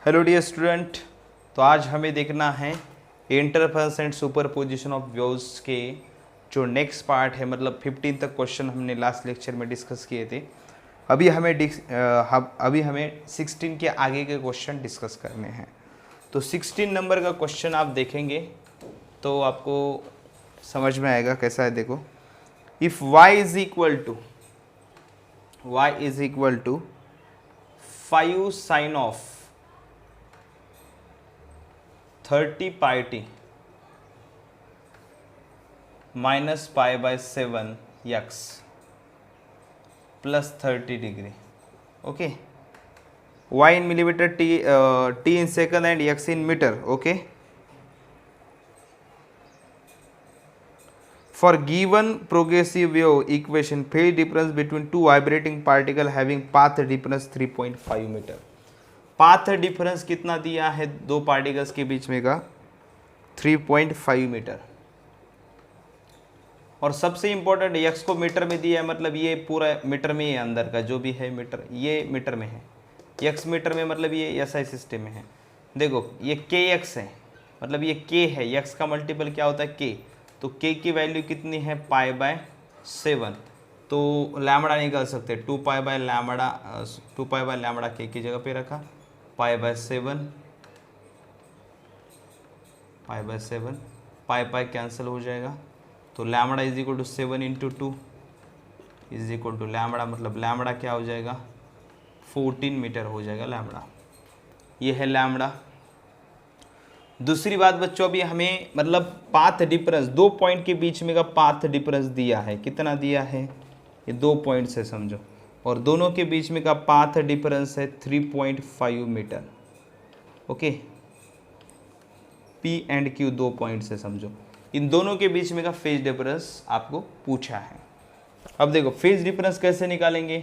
Hello dear student. तो आज हमें देखना है interference and superposition of waves के जो नेक्स्ट पार्ट है, मतलब 15 तक क्वेश्चन हमने लास्ट लेक्चर में डिस्कस किए थे। अभी हमें 16 के आगे के क्वेश्चन डिस्कस करने हैं। तो 16 नंबर का क्वेश्चन आप देखेंगे तो आपको समझ में आएगा कैसा है। देखो, if y is equal to 5 sine of 30 pi t minus pi by 7 x plus 30 degree. Okay, y in millimeter, t in second and x in meter. Okay, for given progressive wave equation, phase difference between two vibrating particle having path difference 3.5 metre. Path difference कितना दिया है दो particles के बीच में का 3.5 metre. और सबसे इंपॉर्टेंट एक्स को मीटर में दिया है, मतलब ये पूरा मीटर में है, अंदर का जो भी है मीटर ये मीटर में है, एक्स मीटर में, मतलब ये एसआई सिस्टम में है। देखो ये के एक्स है, मतलब ये के है, एक्स का मल्टीपल क्या होता है के, तो के की वैल्यू कितनी है पाई बाय 7। तो लैम्बडा निकाल सकते, 2 पाई बाय लैम्बडा के की जगह पे रखा, पाई बाय 7, पाई कैंसिल हो जाएगा। तो lambda is equal to 7 into 2 is equal to lambda, मतलब लैम्बडा क्या हो जाएगा 14 मीटर हो जाएगा लैम्बडा। ये है लैम्बडा। दूसरी बात बच्चों, अभी हमें मतलब पाथ डिफरेंस दो पॉइंट के बीच में का पाथ डिफरेंस दिया है, कितना दिया है, ये 2 पॉइंट से समझो, और दोनों के बीच में का पाथ डिफरेंस है 3.5 metre. Okay, P and Q 2 point से समझो, इन दोनों के बीच में का फेज डिफरेंस आपको पूछा है। अब देखो फेज डिफरेंस कैसे निकालेंगे,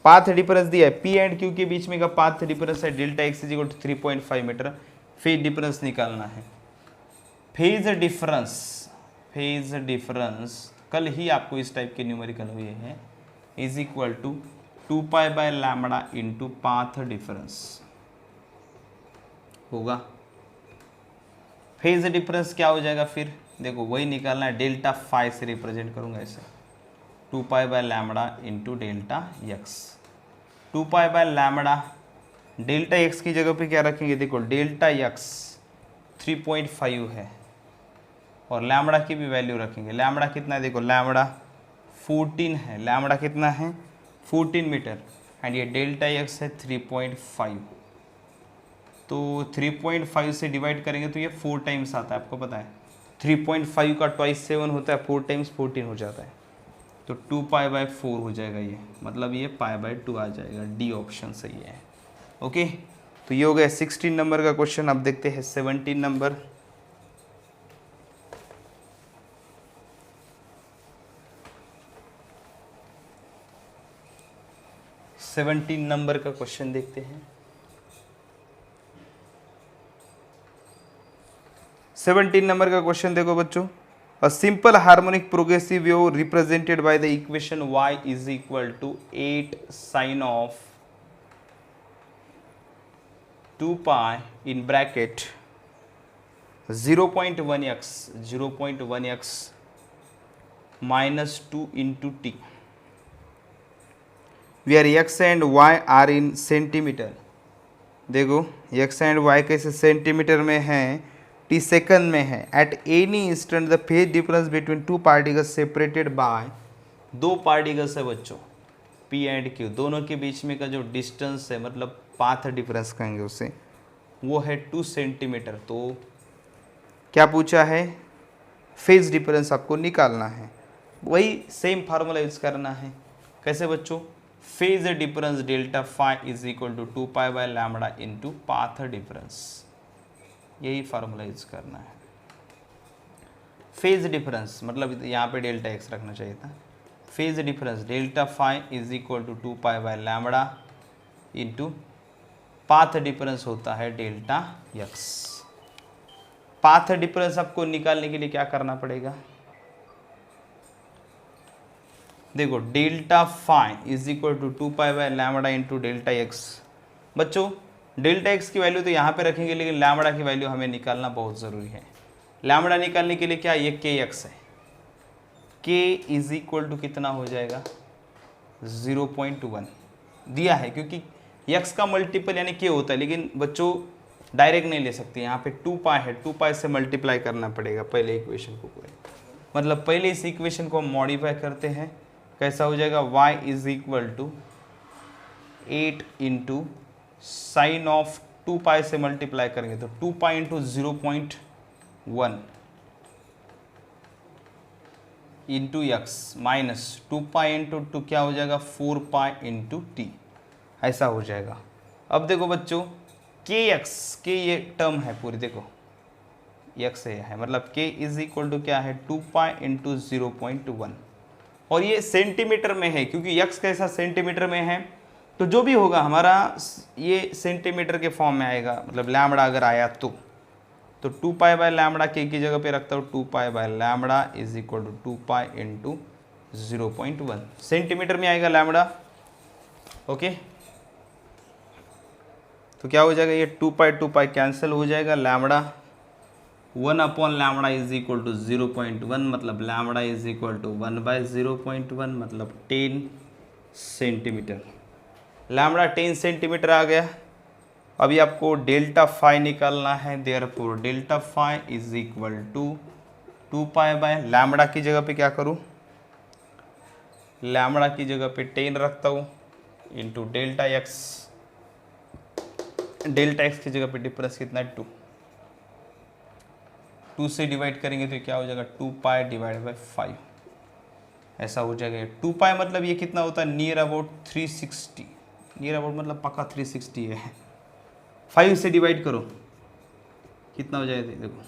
पाथ डिफरेंस दिया है, P एंड Q के बीच में का पाथ डिफरेंस है delta x is equal to 3.5 metre. Phase difference निकालना है। फेज डिफरेंस कल ही आपको इस टाइप के न्यूमेरिकल हुए हैं, is equal to 2 pi by lambda into path difference होगा। फेज डिफरेंस क्या हो जाएगा फिर, देखो वही निकालना है, डेल्टा फाई से रिप्रेजेंट करूंगा इसे, 2 pi by lambda into delta x. 2 pi by lambda, delta x की जगह पे क्या रखेंगे, देखो डेल्टा एक्स 3.5 है और लैम्बडा की भी वैल्यू रखेंगे। लैम्बडा कितना है, देखो लैम्बडा 14 है, लैम्बडा कितना है 14 मीटर, एंड ये डेल्टा एक्स है 3.5। तो 3.5 से डिवाइड करेंगे तो ये 4 टाइम्स आता है, आपको पता है 3.5 का ट्वाइस 7 होता है, 4 टाइम्स 14 हो जाता है। तो 2 पाई बाय 4 हो जाएगा ये, मतलब ये पाई बाय 2 आ जाएगा, डी ऑप्शन सही है। ओके, तो ये हो गया 16 नंबर का क्वेश्चन। अब देखते हैं 17 नंबर। नंबर का क्वेश्चन देखते हैं। 17 नंबर का क्वेश्चन देखो बच्चों, a simple harmonic progressive wave represented by the equation y is equal to 8 sine of 2 pi in bracket 0.1x minus 2 into t, where x and y are in centimetre. देखो x and y कैसे centimetre में है, t second में है। At any instant the phase difference between two particles separated by, दो particles है बच्चों P and Q, दोनों के बीच में का जो डिस्टेंस है, मतलब पाथ डिफरेंस कहेंगे उसे, वो है 2 सेंटीमीटर। तो क्या पूछा है, फेज डिफरेंस आपको निकालना है। वही सेम फार्मूला यूज करना है। कैसे बच्चों, phase difference delta phi is equal to 2 pi by lambda into path difference, यही फार्मूला यूज करना है। फेज डिफरेंस मतलब यहाँ पे डेल्टा एक्स रखना चाहिए था। Phase difference delta phi is equal to 2 pi by lambda into path difference होता है डेल्टा एक्स। पाथ डिफरेंस आपको निकालने के लिए क्या करना पड़ेगा, देखो delta phi is equal to 2 pi by lambda into delta x. बच्चों डेल्टा एक्स की वैल्यू तो यहाँ पे रखेंगे, लेकिन लैम्बडा की वैल्यू हमें निकालना बहुत ज़रूरी है। लैम्बडा निकालने के लिए क्या, ये के एक्स है, के इज इक्वल टू कितना हो जाएगा 0.1 दिया है, क्योंकि एक्स का मल्टीपल यानी के होता है, लेकिन बच्चों डायरेक्ट नहीं ले सकते, यहाँ पे 2 पाई है, 2 पाई से मल्टीप्लाई करना पड़ेगा पहले इक्वेशन को पूरे, मतलब पहले इस इक्वेशन को हम मॉडिफाई करते हैं, कैसा हो जाएगा y is equal to 8 into sine of 2 pi से मल्टीप्लाई करेंगे तो 2 pi into 0.1 into x minus 2 pi into 2 क्या हो जाएगा 4 पाई इंटू टी, ऐसा हो जाएगा। अब देखो बच्चों के एक्स के ये टर्म है पूरी, देखो एक्स है, मतलब के इज इक्वल टू क्या है 2 पाई इंटू 0.1, और ये सेंटीमीटर में है, क्योंकि एक्स कैसा सेंटीमीटर में है, तो जो भी होगा हमारा ये सेंटीमीटर के फॉर्म में आएगा, मतलब लैम्बडा अगर आया तो 2 पाई बाय लैम्बडा के की जगह पे रखता हूँ 2 pi by lambda is equal to 2 pi into 0.1 centimetre में आएगा लैम्बडा। ओके, तो क्या हो जाएगा, ये 2 पाई कैंसिल हो जाएगा, lambda 1 upon lambda is equal to 0.1, मतलब lambda is equal to 1 by 0.1, मतलब 10 सेंटीमीटर। लैम्बडा 10 सेंटीमीटर आ गया। अभी आपको डेल्टा फाई निकालना है, therefore delta phi is equal to 2 pi by lambda की जगह पे क्या करूँ, लैम्बडा की जगह पे 10 रखता हूँ इंटू डेल्टा एक्स की जगह पे डिफरेंस कितना है 2 से डिवाइड करेंगे तो क्या हो जाएगा 2 पाई डिवाइड बाई 5, ऐसा हो जाएगा। 2 पाई मतलब ये कितना होता है नियर अबाउट 360, नियर अबाउट मतलब पक्का 360 है। 5 से डिवाइड करो कितना हो जाएगा, देखो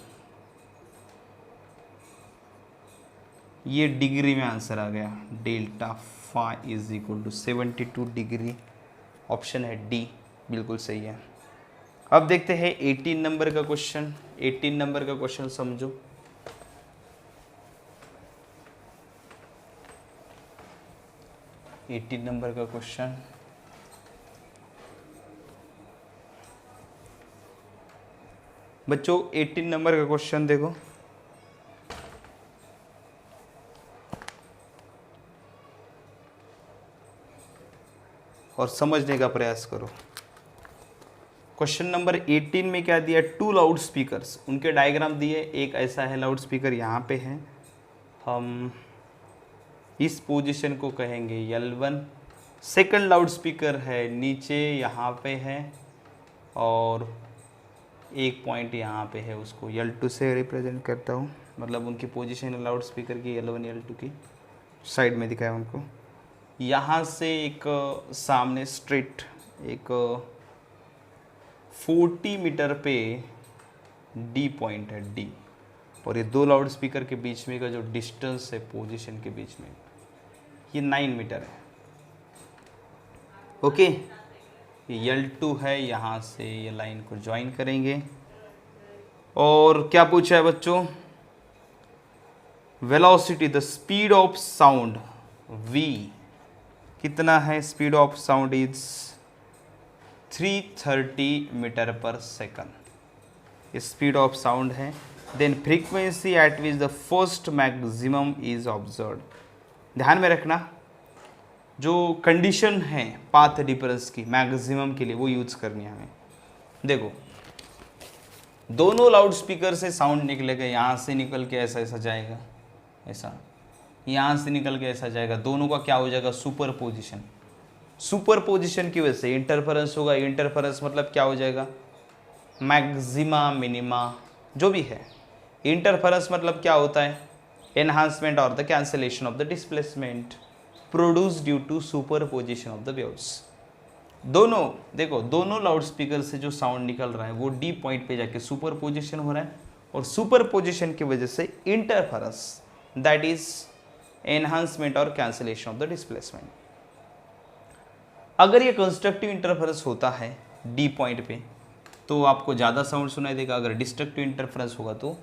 ये डिग्री में आंसर आ गया, delta phi is equal to 72 degree, option है डी बिल्कुल सही है। अब देखते हैं 18 नंबर का क्वेश्चन। 18 नंबर का क्वेश्चन समझो। एटीन नंबर का क्वेश्चन, बच्चों 18 नंबर का क्वेश्चन देखो, और समझने का प्रयास करो। क्वेश्चन नंबर 18 में क्या दिया, 2 लाउड स्पीकर्स, उनके डायग्राम दिए, एक ऐसा है लाउड स्पीकर यहाँ पे है, हम इस पोजीशन को कहेंगे L1, सेकंड लाउड स्पीकर है नीचे यहाँ पे है, और एक पॉइंट यहाँ पे है, उसको L2 से रिप्रेजेंट करता हूँ, मतलब उनकी पोजीशन है लाउड स्पीकर की L1 L2 की, साइड में दिखाया उनको। यहाँ से एक सामने स्ट्रेट एक 40 मीटर पे D पॉइंट है D, और ये 2 लाउड स्पीकर के बीच में का जो डिस्टेंस है पोजीशन के बीच में ये 9 मीटर है। ओके, ये L2 है, यहाँ से ये लाइन को ज्वाइन करेंगे। और क्या पूछा है बच्चों, velocity the speed of sound v कितना है, speed of sound is 330 metre per second, speed of sound है। Then frequency at which the first maximum is observe, ध्यान में रखना जो कंडीशन है पाथ डिफरेंस की मैक्सिमम के लिए वो यूज करनी है हमें। देखो दोनों लाउड स्पीकर से साउंड निकलेगा, यहाँ से निकल के ऐसा ऐसा जाएगा, ऐसा यहाँ से निकल के ऐसा जाएगा, दोनों का क्या हो जाएगा सुपर पोजिशन। सुपर पोजिशन की वजह से इंटरफेरेंस होगा, इंटरफेरेंस मतलब क्या हो जाएगा मैक्सिमा मिनिमा जो भी है। इंटरफेरेंस मतलब क्या होता है, एनहांसमेंट और the cancellation of the displacement produce due to superposition of the waves. दोनों देखो, दोनों लाउड स्पीकर से जो साउंड निकल रहा है वो डी पॉइंट पे जाके सुपर पोजिशन हो रहा है, और सुपर पोजिशन की वजह से इंटरफेरेंस दैट इज एनहांसमेंट और कैंसिलेशन ऑफ द डिस्प्लेसमेंट। अगर ये कंस्ट्रक्टिव इंटरफेरेंस होता है डी पॉइंट पे तो आपको ज़्यादा साउंड सुनाई देगा, अगर डिस्ट्रक्टिव इंटरफेरेंस होगा तो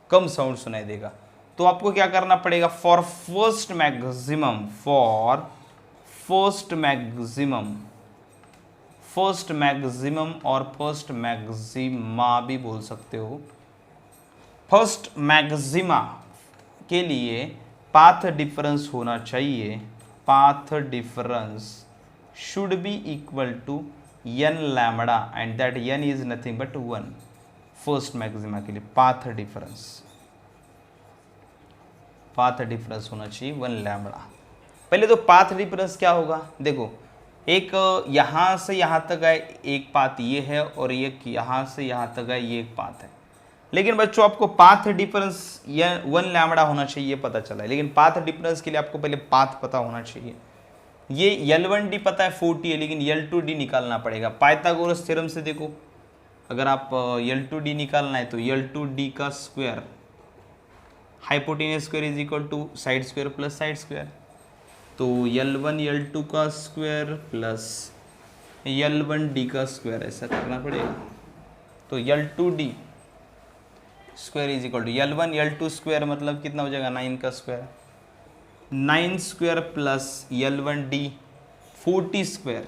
कम साउंड सुनाई देगा। तो आपको क्या करना पड़ेगा, for first maximum first maximum और फर्स्ट मैक्सिमा भी बोल सकते हो। फर्स्ट मैक्सिमा के लिए पाथ डिफरेंस होना चाहिए, path difference should be equal to n lambda and that n is nothing but 1। First maxima के लिए पाथ डिफरेंस होना चाहिए 1 लैम्बडा। पहले तो पाथ डिफरेंस क्या होगा, देखो एक यहाँ से यहाँ तक है एक पाथ ये है, और एक यहाँ से यहाँ तक है ये एक पाथ है। लेकिन बच्चों आपको पाथ डिफरेंस 1 लैम्बडा होना चाहिए पता चला है, लेकिन पाथ डिफरेंस के लिए आपको पहले पाथ पता होना चाहिए। ये L1D पता है 40 है, लेकिन L2D निकालना पड़ेगा। पाइथागोरस थ्योरम से देखो, अगर आप L2D निकालना है तो L2D का square, hypotenuse square is equal to side square plus side square, तो L1 L2 का स्क्वायर प्लस L1D का स्क्वायर, ऐसा करना पड़ेगा। तो L2D square is equal to L1 L2 square मतलब कितना हो जाएगा 9 का square, 9 square plus L1D 40 square,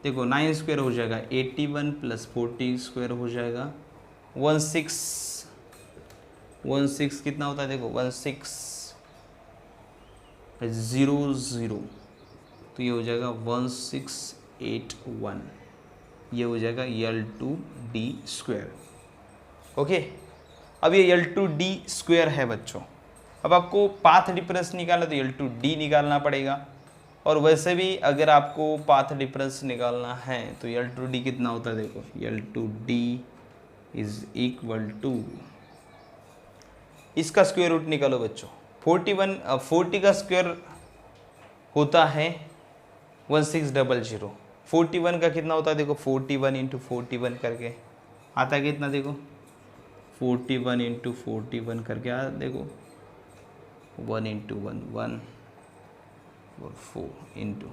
देखो 9 स्क्वायर हो जाएगा 81 प्लस 40 स्क्वायर हो जाएगा 16 कितना होता है, देखो 1600, तो ये हो जाएगा 1681, ये हो जाएगा L2D स्क्वायर। ओके, अब ये L2D स्क्वायर है बच्चों। अब आपको पाथ डिफरेंस निकालना तो L2D निकालना पड़ेगा, और वैसे भी अगर आपको पाथ डिफरेंस निकालना है तो L2D कितना होता है, देखो L2D इज इक्वल टू, इसका स्क्वायर रूट निकालो बच्चों, 40 का स्क्वायर होता है 1600, 41 का कितना होता है, देखो 41 इंटू 41 करके आता है कितना, देखो 41 इंटू 41 करके आता, देखो 1 इंटू 1 1 और 4 इंटू,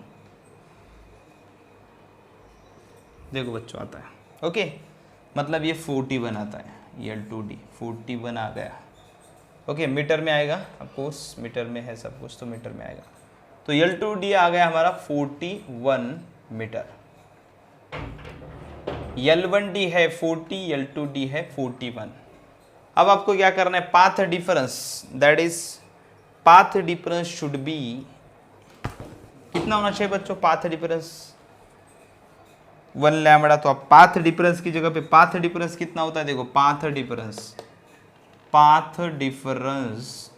देखो बच्चों आता है। ओके, मतलब ये 41 आता है, L2D 41 आ गया। ओके, मीटर में आएगा, ऑफकोर्स मीटर में है सब कुछ, तो मीटर में आएगा। तो L2D आ गया हमारा 41 मीटर। L1D है 40, L2D है 41। अब आपको क्या करना है, path difference, that is path difference should B, कितना होना चाहिए बच्चों, पाथ डिफरेंस 1 लैम्बडा। तो आप पाथ डिफरेंस की जगह पे पाथ डिफरेंस कितना होता है, देखो path difference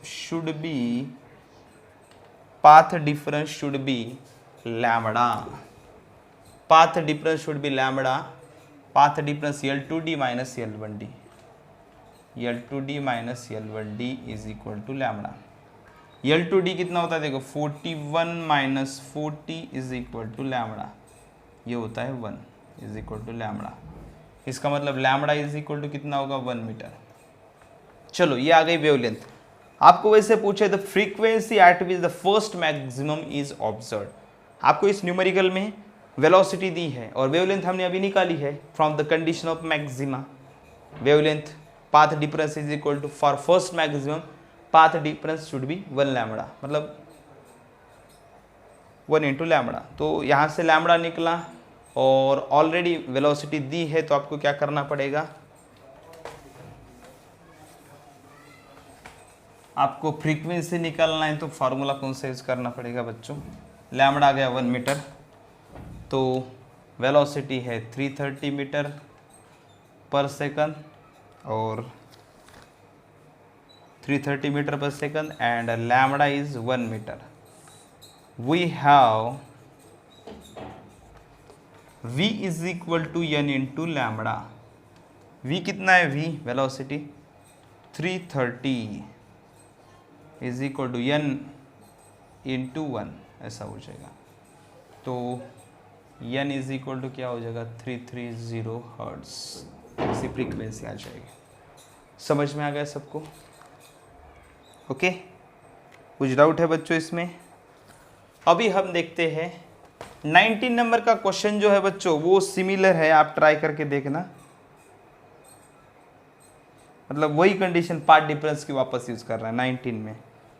should be lambda, path difference should be lambda, path difference L2D minus L1D, L2D minus L1D is equal to lambda. L2D कितना होता है, देखो 41 minus 40 is equal to lambda, ये होता है 1 इज इक्वल टू लैम्बडा। इसका मतलब lambda is equal to कितना होगा, 1 मीटर। चलो ये आ गई वेवलेंथ। आपको वैसे पूछे the frequency at which the first maximum is observed, आपको इस न्यूमेरिकल में वेलोसिटी दी है और वेवलेंथ हमने अभी निकाली है from the condition of maxima. Wavelength path difference is equal to for first maximum path difference should be 1 lambda, मतलब 1 इंटू लैम्बडा। तो यहाँ से लैम्बडा निकला और ऑलरेडी वेलोसिटी दी है, तो आपको क्या करना पड़ेगा, आपको फ्रीक्वेंसी निकालना है तो फार्मूला कौन सा यूज करना पड़ेगा बच्चों, लैम्बडा आ गया 1 मीटर, तो वेलोसिटी है 330 मीटर पर सेकंड और 330 metre per second and lambda is 1 metre. We have v is equal to n into lambda. v कितना है, v velocity 330 is equal to n into 1, ऐसा हो जाएगा। तो n इज इक्वल टू क्या हो जाएगा, 330 हर्ट्ज, इसी फ्रीक्वेंसी आ जाएगी। समझ में आ गया सबको? ओके, कुछ डाउट है बच्चों इसमें? अभी हम देखते हैं 19 नंबर का क्वेश्चन जो है बच्चों वो सिमिलर है, आप ट्राई करके देखना, मतलब वही कंडीशन पार्ट डिफरेंस की वापस यूज कर रहा है 19 में,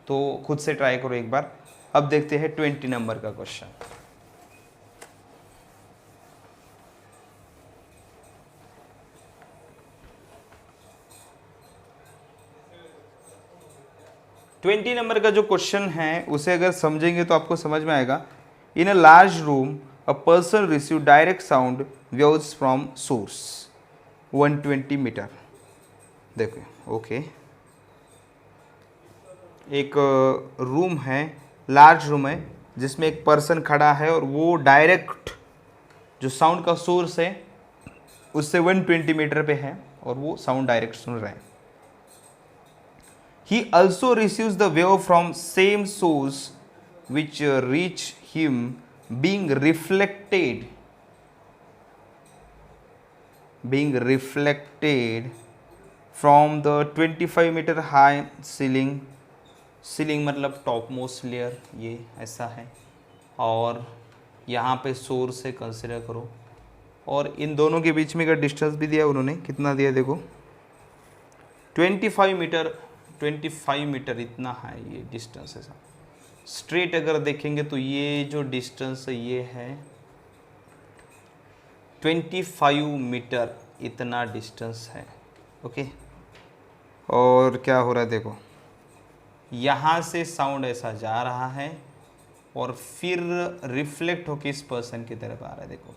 तो खुद से ट्राई करो एक बार। अब देखते हैं 20 नंबर का क्वेश्चन। 20 नंबर का जो क्वेश्चन है उसे अगर समझेंगे तो आपको समझ में आएगा। In a large room a person receive direct sound waves from source 120 metre. देखो ओके, एक रूम है, लार्ज रूम है जिसमें एक पर्सन खड़ा है और वो डायरेक्ट जो साउंड का सोर्स है उससे 120 मीटर पे है और वो साउंड डायरेक्ट सुन रहा है। He also receives the wave from same source which reach him being reflected from the 25 meter high ceiling। Ceiling मतलब टॉप मोस्ट लेयर, ये ऐसा है। और यहाँ पे सोर्स से कंसिडर करो और इन दोनों के बीच में का डिस्टेंस भी दिया उन्होंने, कितना दिया देखो 25 मीटर इतना है ये डिस्टेंस है। स्ट्रेट अगर देखेंगे तो ये जो डिस्टेंस है ये है 25 मीटर, इतना डिस्टेंस है। ओके, और क्या हो रहा है देखो, यहाँ से साउंड ऐसा जा रहा है और फिर रिफ्लेक्ट होके इस पर्सन की तरफ आ रहा है। देखो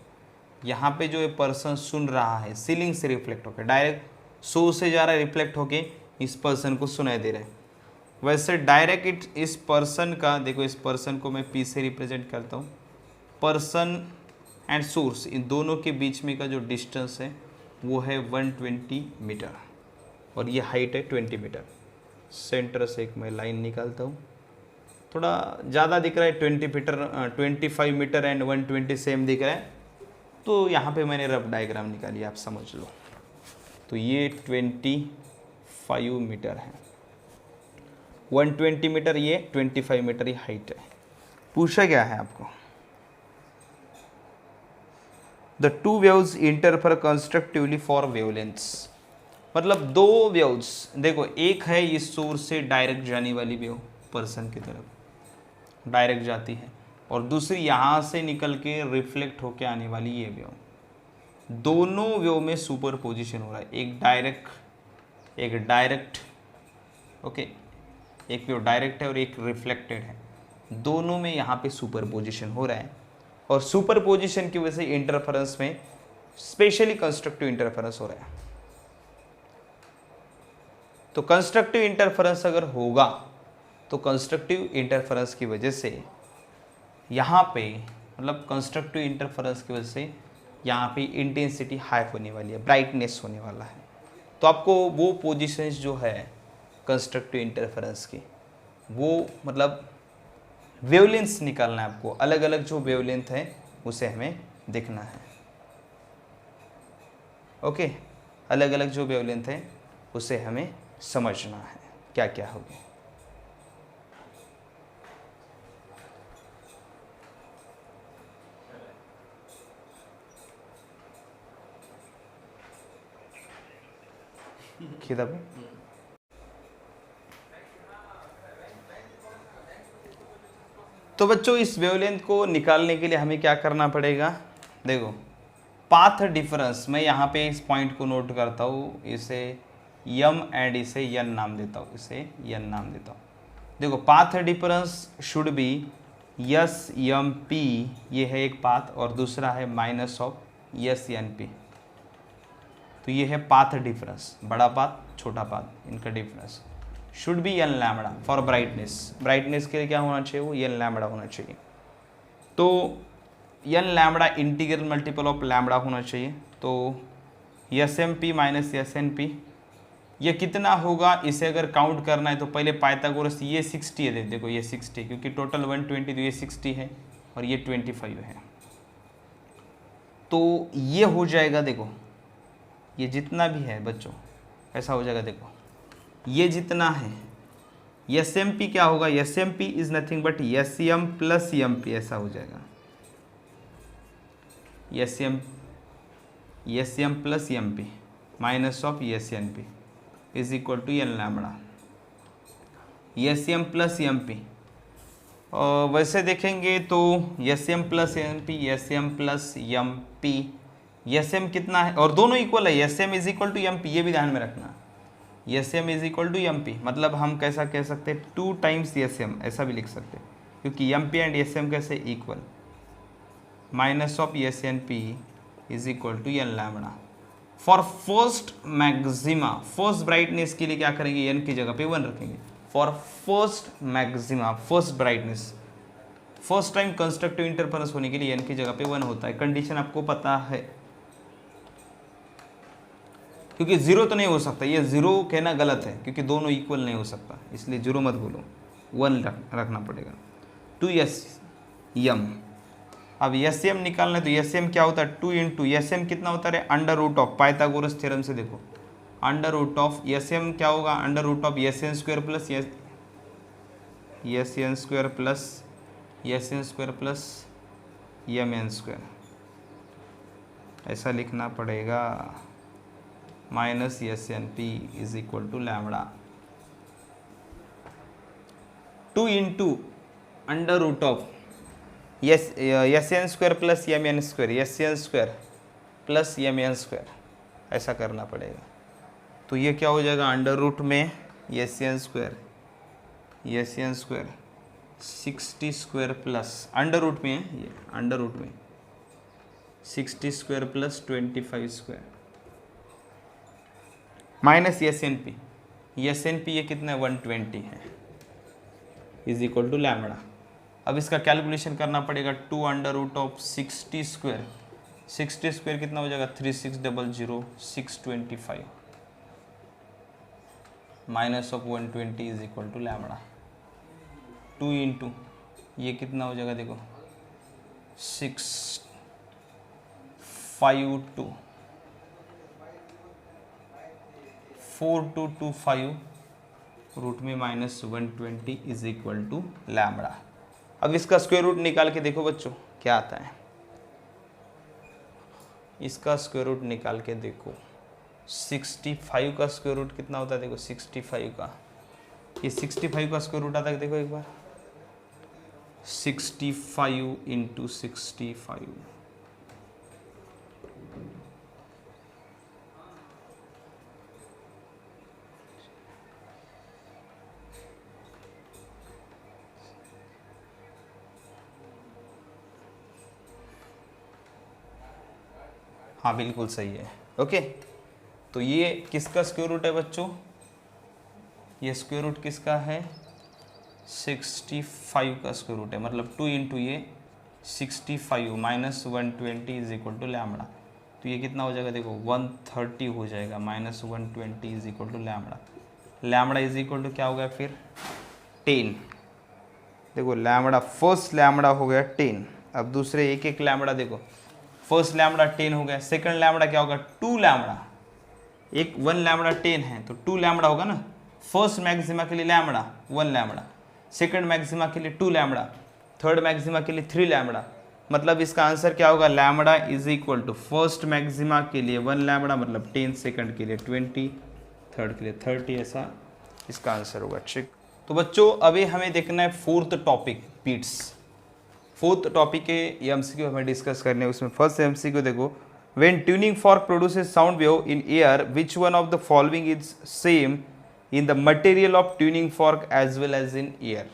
यहाँ पे जो ये पर्सन सुन रहा है सीलिंग से रिफ्लेक्ट होकर डायरेक्ट सोर्स से जा रहा है, रिफ्लेक्ट होके इस पर्सन को सुनाई दे रहा है। वैसे डायरेक्ट इस पर्सन का देखो, इस पर्सन को मैं पी से रिप्रेजेंट करता हूँ। पर्सन एंड सोर्स इन दोनों के बीच में का जो डिस्टेंस है वो है 120 मीटर और ये हाइट है 20 मीटर। सेंटर से एक मैं लाइन निकालता हूँ, थोड़ा ज़्यादा दिख रहा है 25 मीटर एंड 120 सेम दिख रहा है, तो यहाँ पे मैंने रफ डायग्राम निकाली, आप समझ लो। तो ये 25 मीटर है, 120 मीटर, ये 25 मीटर ये हाइट है। पूछा क्या है आपको, the two waves interfere constructively for wavelengths. मतलब दो वेव्स, देखो एक है इस सोर्स से डायरेक्ट जाने वाली वेव, पर्सन की तरफ डायरेक्ट जाती है, और दूसरी यहाँ से निकल के रिफ्लेक्ट होके आने वाली ये वेव। दोनों वेव में सुपर पोजिशन हो रहा है, एक डायरेक्ट ओके, एक वेव डायरेक्ट है और एक रिफ्लेक्टेड है। दोनों में यहाँ पे सुपर पोजिशन हो रहा है और सुपर पोजिशन की वजह से इंटरफेरेंस में स्पेशली कंस्ट्रक्टिव इंटरफेरेंस हो रहा है। तो कंस्ट्रक्टिव इंटरफेरेंस अगर होगा तो कंस्ट्रक्टिव इंटरफेरेंस की वजह से यहाँ पे, मतलब कंस्ट्रक्टिव इंटरफेरेंस की वजह से यहाँ पे इंटेंसिटी हाई होने वाली है, ब्राइटनेस होने वाला है। तो आपको वो पोजीशंस जो है कंस्ट्रक्टिव इंटरफेरेंस की, वो मतलब वेवलेंथ निकालना है आपको, अलग अलग जो वेवलेंथ है उसे हमें देखना है। ओके, अलग अलग जो वेवलेंथ है उसे हमें समझना है क्या क्या होगी। किताब तो बच्चों इस वेवलेंथ को निकालने के लिए हमें क्या करना पड़ेगा, देखो पाथ डिफरेंस, मैं यहाँ पे इस पॉइंट को नोट करता हूँ, इसे यम एंड इसे यन नाम देता हूँ, इसे यन नाम देता हूँ। देखो path difference should be S M P, ये है एक पाथ, और दूसरा है minus of S N P. तो ये है पाथ डिफरेंस, बड़ा पाथ छोटा पाथ, इनका difference should be n lambda for brightness. Brightness के लिए क्या होना चाहिए, वो एन लैम्बडा होना चाहिए। तो n lambda integral multiple of lambda होना चाहिए। तो S M P minus S N P ये कितना होगा, इसे अगर काउंट करना है तो पहले पाइथागोरस, ये 60 है, देखो ये 60, क्योंकि टोटल 120, तो ये 60 है और ये 25 है। तो ये हो जाएगा, देखो ये जितना भी है बच्चों ऐसा हो जाएगा। देखो ये जितना है एस एम पी क्या होगा, S M P is nothing but S M plus M P, ऐसा हो जाएगा। S M plus M P minus of S N P is equal to N lambda. S M plus M P, वैसे देखेंगे तो S M plus M P, S M plus M P, S M कितना है, और दोनों equal है, S M is equal to M P, ये भी ध्यान में रखना। S M is equal to M P, मतलब हम कैसा कह सकते हैं 2 टाइम्स एस एम, ऐसा भी लिख सकते हैं क्योंकि M P and S M कैसे equal, minus of S N P is equal to N lambda. For first maxima, first brightness के लिए क्या करेंगे, एन की जगह पे 1 रखेंगे। For first maxima, first brightness, first time constructive interference होने के लिए एन की जगह पे 1 होता है। कंडीशन आपको पता है, क्योंकि जीरो तो नहीं हो सकता, ये जीरो कहना गलत है क्योंकि दोनों इक्वल नहीं हो सकता, इसलिए जीरो मत बोलो, 1 रखना पड़ेगा। 2s m, अब एस एम निकालना है तो एस एम क्या होता है, 2 इंटू एस एम कितना होता है, under root of, Pythagoras theorem से देखो, under root of S M क्या होगा, under root of S N square plus S N square plus S N square plus M N square, ऐसा लिखना पड़ेगा, minus S N P is equal to lambda. 2 into under root of S N square plus M N square, S N square plus M N square, ऐसा करना पड़ेगा। तो ये क्या हो जाएगा, अंडर रूट में S N square 60 square plus, under root में है ये, अंडर रूट में 60 square plus 25 square minus S N P, ये कितना है 120 है, इज इक्वल टू लैम्बडा। अब इसका कैलकुलेशन करना पड़ेगा, 2 under root of 60 square, 60 square कितना हो जाएगा 3600 625 minus of 120 is equal to lambda. 2 into ये कितना हो जाएगा देखो 652 4225 रूट में minus 120 is equal to lambda. अब इसका स्क्वायर रूट निकाल के देखो बच्चों क्या आता है, इसका स्क्वायर रूट निकाल के देखो, 65 का स्क्वायर रूट कितना होता है देखो, 65 का, ये 65 का स्क्वायर रूट आता है देखो एक बार, 65 इंटू 65, हाँ बिल्कुल सही है। ओके, तो ये किसका स्क्वायर रूट है बच्चों, ये स्क्वायर रूट किसका है 65 का स्क्वायर रूट है, मतलब 2 इंटू ये 65 minus 120 is equal to lambda. तो ये कितना हो जाएगा देखो 130 हो जाएगा, minus 120 is equal to lambda. Lambda is equal to क्या हो गया फिर 10, देखो लैम्बडा, फर्स्ट लैम्बडा हो गया 10। अब दूसरे एक एक लैम्बडा देखो, फर्स्ट लैम्बडा 10 हो गया, सेकंड लैम्बडा क्या होगा 2 लैम्बडा, एक 1 लैम्बडा 10 है तो 2 लैम्बडा होगा ना। फर्स्ट मैक्सिमा के लिए लैम्बडा 1 लैम्बडा, सेकंड मैक्सिमा के लिए 2 लैम्बडा, थर्ड मैक्सिमा के लिए 3 लैम्बडा, मतलब इसका आंसर क्या होगा, lambda is equal to first maxima के लिए 1 लैम्बडा मतलब 10, सेकंड के लिए 20, थर्ड के लिए 30, ऐसा इसका आंसर होगा। ठीक, तो बच्चों अभी हमें देखना है fourth topic beats. Fourth topic के ये एमसीक्यू हमें डिस्कस करने हैं, उसमें फर्स्ट एमसीक्यू देखो, when tuning fork produces sound wave in air which one of the following is same in the material of tuning fork as well as in air.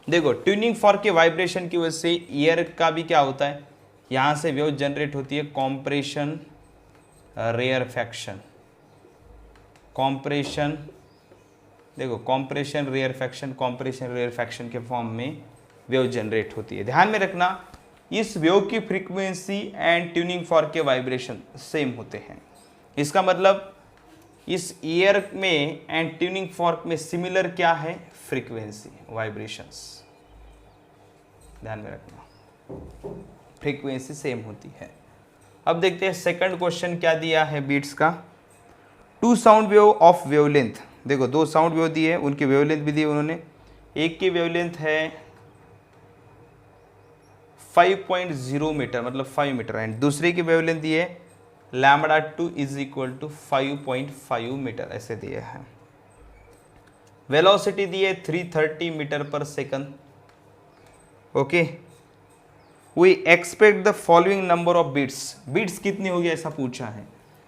देखो tuning fork के vibration की वजह से air का भी क्या होता है, यहाँ से वेव जनरेट होती है कॉम्प्रेशन रेयरफैक्शन, कॉम्प्रेशन, देखो कॉम्प्रेशन रेयरफैक्शन के फॉर्म में वेव जनरेट होती है। ध्यान में रखना इस वेव की फ्रीक्वेंसी एंड ट्यूनिंग फॉर्क के वाइब्रेशन सेम होते हैं, इसका मतलब इस ईयर में एंड ट्यूनिंग फॉर्क में सिमिलर क्या है, फ्रीक्वेंसी वाइब्रेशंस, ध्यान में रखना फ्रीक्वेंसी सेम होती है। अब देखते हैं सेकंड क्वेश्चन क्या दिया है बीट्स का, 2 साउंड वेव ऑफ वेवलेंथ, देखो 2 साउंड वेव दिए, उनकी वेवलेंथ भी दी उन्होंने, एक की वेवलेंथ है 5.0 मीटर मतलब 5 मीटर एंड दूसरे की वेवलेंथ दी है lambda 2 is equal to 5.5 metre, ऐसे दिए हैं। वेलोसिटी दी है 330 metre per second. Okay, we expect the following number of beats, beats कितनी होगी ऐसा पूछा है।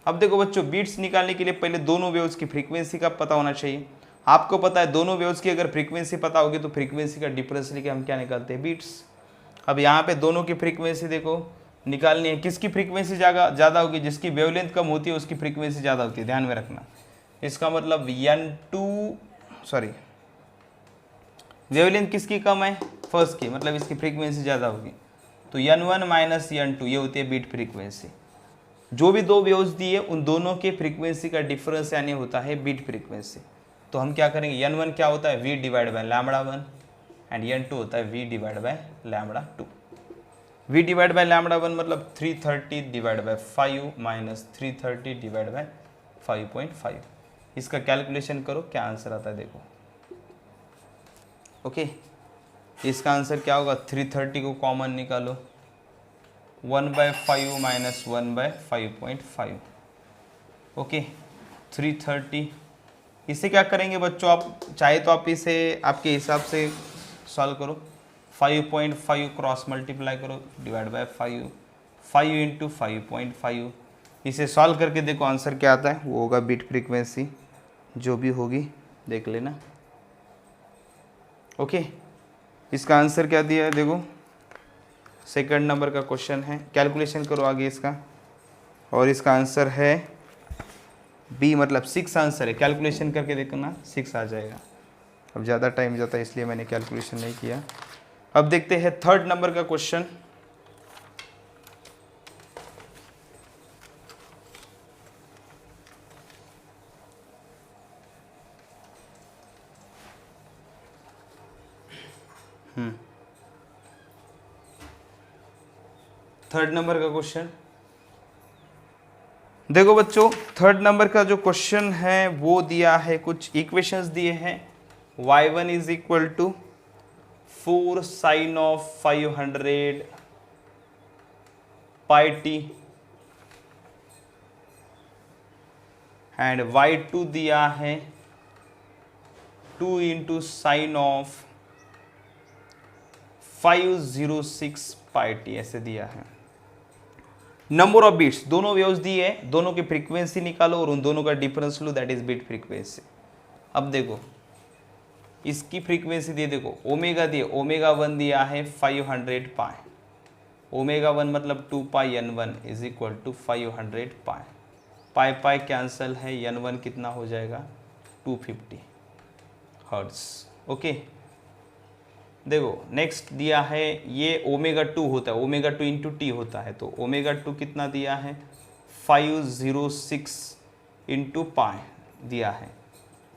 अब देखो बच्चों, बीट्स निकालने के लिए पहले दोनों वेव्स की फ्रीक्वेंसी का पता होना चाहिए। आपको पता है दोनों वेव्स की अगर फ्रीक्वेंसी पता होगी तो फ्रीक्वेंसी का डिफरेंस लेके हम क्या निकालते हैं, बीट्स। अब यहाँ पे दोनों की फ्रीक्वेंसी देखो निकालनी है, किसकी फ्रीक्वेंसी ज़्यादा होगी, जिसकी वेवलेंथ कम होती है उसकी फ्रीक्वेंसी ज़्यादा होती है, ध्यान में रखना। इसका मतलब वेवलेंथ किसकी कम है, फर्स्ट की, मतलब इसकी फ्रीक्वेंसी ज़्यादा होगी। तो n1 माइनस n2 ये होती है बीट फ्रीक्वेंसी। जो भी दो वेव्स दी है उन दोनों के फ्रीक्वेंसी का डिफरेंस यानी होता है बीट फ्रीक्वेंसी। तो हम क्या करेंगे, n1 क्या होता है v divide by lambda 1 and n2 होता है v divide by lambda 2। v divide by lambda 1 मतलब 330 divide by 5 minus 330 divide by 5.5। इसका कैलकुलेशन करो क्या आंसर आता है देखो। ओके, इसका आंसर क्या होगा, 330 को कॉमन निकालो, 1/5 माइनस 1/5.5। ओके 330, इसे क्या करेंगे बच्चों, आप चाहे तो आप इसे आपके हिसाब से सॉल्व करो, 5.5 क्रॉस मल्टीप्लाई करो डिवाइड बाय 5 इंटू 5.5। इसे सॉल्व करके देखो आंसर क्या आता है, वो होगा बीट फ्रीक्वेंसी जो भी होगी देख लेना। ओके, इसका आंसर क्या दिया है देखो, सेकंड नंबर का क्वेश्चन है, कैलकुलेशन करो आगे इसका, और इसका आंसर है बी मतलब 6 आंसर है। कैलकुलेशन करके देखना 6 आ जाएगा। अब ज़्यादा टाइम जाता है इसलिए मैंने कैलकुलेशन नहीं किया। अब देखते हैं थर्ड नंबर का क्वेश्चन। थर्ड नंबर का क्वेश्चन देखो बच्चों, थर्ड नंबर का जो क्वेश्चन है वो दिया है, कुछ इक्वेशंस दिए हैं। y1 is equal to 4 sine of 500 pi t and y2 दिया है 2 into sine of 506 pi t, ऐसे दिया है। नंबर ऑफ बीट्स, दोनों वेव्स दी है, दोनों की फ्रीक्वेंसी निकालो और उन दोनों का डिफरेंस लो, दैट इज बीट फ्रीक्वेंसी। अब देखो इसकी फ्रीक्वेंसी दिए, देखो ओमेगा दिए, ओमेगा 1 दिया है 500 पाई, ओमेगा 1 मतलब 2 pi n1 is equal to 500 pi, pi pi cancel है, n1 कितना हो जाएगा 250 हर्ट्ज। ओके देखो नेक्स्ट दिया है, ये ओमेगा 2 होता है, ओमेगा 2 इंटू टी होता है, तो ओमेगा 2 कितना दिया है 506 इंटू पाई दिया है,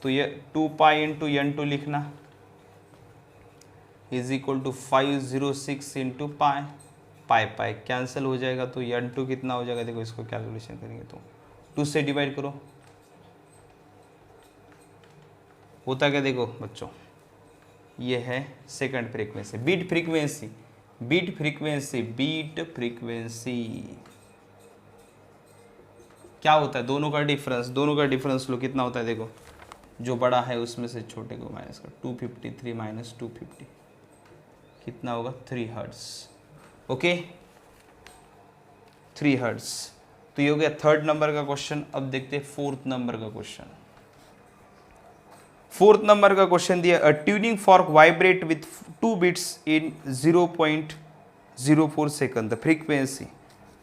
तो ये 2 पाई इंटू n2 लिखना is equal to 506 into pi, pi pi cancel हो जाएगा, तो n2 कितना हो जाएगा, देखो इसको कैलकुलेशन करेंगे तो 2 से डिवाइड करो, होता क्या देखो बच्चों, ये है second frequency, beat frequency, beat frequency, beat frequency क्या होता है, दोनों का डिफरेंस, दोनों का डिफरेंस लो कितना होता है देखो, जो बड़ा है उसमें से छोटे को माइनस कर, 253 माइनस 250 कितना होगा 3 हर्ट्ज। Okay 3 hertz. तो ये हो गया थर्ड नंबर का क्वेश्चन। अब देखते हैं फोर्थ नंबर का क्वेश्चन। फोर्थ नंबर का क्वेश्चन दिया, a tuning fork vibrate with 2 beats in 0.04 second, the frequency,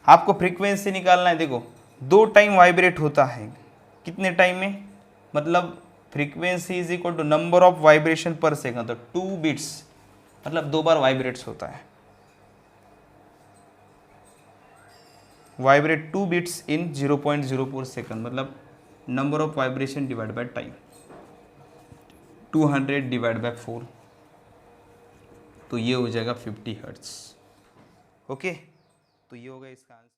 आपको फ्रीक्वेंसी निकालना है। देखो 2 टाइम वाइब्रेट होता है, कितने टाइम में, मतलब frequency is equal to number of vibration per second, तो 2 बिट्स मतलब 2 बार वाइब्रेट्स होता है, वाइब्रेट 2 बिट्स इन 0.04 सेकंड, मतलब number of vibration divide by time, 200 divide by 4, तो ये हो जाएगा 50 हर्ट्ज। ओके तो ये होगा इसका आंसर।